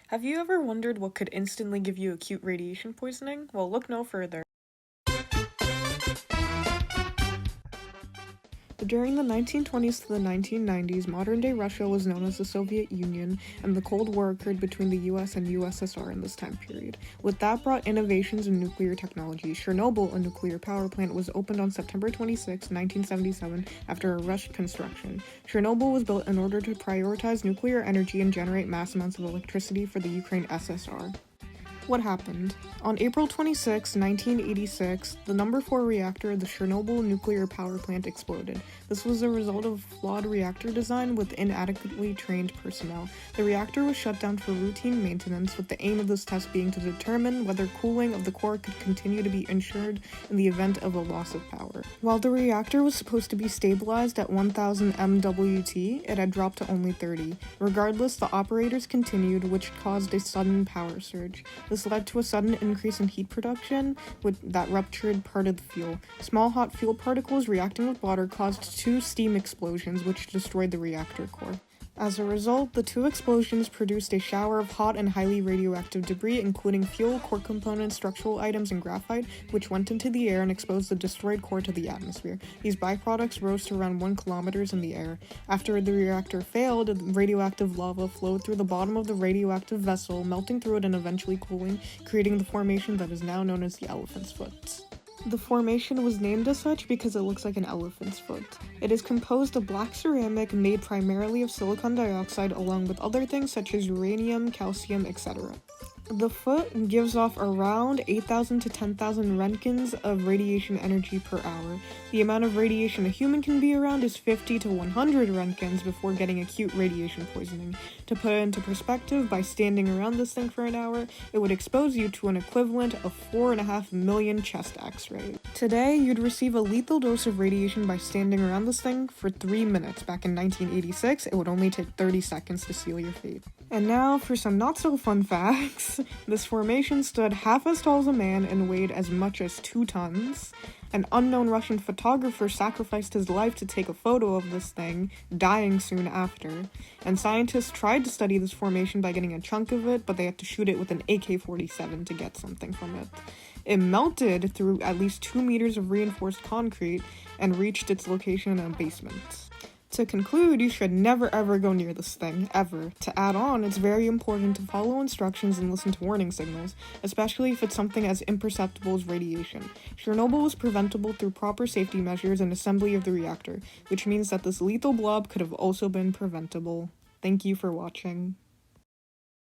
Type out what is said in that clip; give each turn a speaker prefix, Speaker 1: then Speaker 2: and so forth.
Speaker 1: Have you ever wondered what could instantly give you acute radiation poisoning? Well, look no further. During the 1920s to the 1990s, modern-day Russia was known as the Soviet Union, and the Cold War occurred between the US and USSR in this time period. With that brought innovations in nuclear technology. Chernobyl, a nuclear power plant, was opened on September 26, 1977, after a rushed construction. Chernobyl was built in order to prioritize nuclear energy and generate mass amounts of electricity for the Ukraine SSR. What happened? On April 26, 1986, the number 4 reactor of the Chernobyl nuclear power plant exploded. This was a result of flawed reactor design with inadequately trained personnel. The reactor was shut down for routine maintenance, with the aim of this test being to determine whether cooling of the core could continue to be ensured in the event of a loss of power. While the reactor was supposed to be stabilized at 1000 MWT, it had dropped to only 30. Regardless, the operators continued, which caused a sudden power surge. This led to a sudden increase in heat production that ruptured part of the fuel. Small hot fuel particles reacting with water caused 2 steam explosions, which destroyed the reactor core. As a result, the 2 explosions produced a shower of hot and highly radioactive debris, including fuel, core components, structural items, and graphite, which went into the air and exposed the destroyed core to the atmosphere. These byproducts rose to around 1 kilometer in the air. After the reactor failed, radioactive lava flowed through the bottom of the radioactive vessel, melting through it and eventually cooling, creating the formation that is now known as the Elephant's Foot. The formation was named as such because it looks like an elephant's foot. It is composed of black ceramic made primarily of silicon dioxide along with other things such as uranium, calcium, etc. The foot gives off around 8,000 to 10,000 roentgens of radiation energy per hour. The amount of radiation a human can be around is 50 to 100 roentgens before getting acute radiation poisoning. To put it into perspective, by standing around this thing for an hour, it would expose you to an equivalent of 4.5 million chest x-rays. Today, you'd receive a lethal dose of radiation by standing around this thing for 3 minutes. Back in 1986, it would only take 30 seconds to seal your fate. And now for some not-so-fun facts. This formation stood half as tall as a man and weighed as much as 2 tons. An unknown Russian photographer sacrificed his life to take a photo of this thing, dying soon after. And scientists tried to study this formation by getting a chunk of it, but they had to shoot it with an AK-47 to get something from it. It melted through at least 2 meters of reinforced concrete and reached its location in a basement. To conclude, you should never ever go near this thing, ever. To add on, it's very important to follow instructions and listen to warning signals, especially if it's something as imperceptible as radiation. Chernobyl was preventable through proper safety measures and assembly of the reactor, which means that this lethal blob could have also been preventable. Thank you for watching.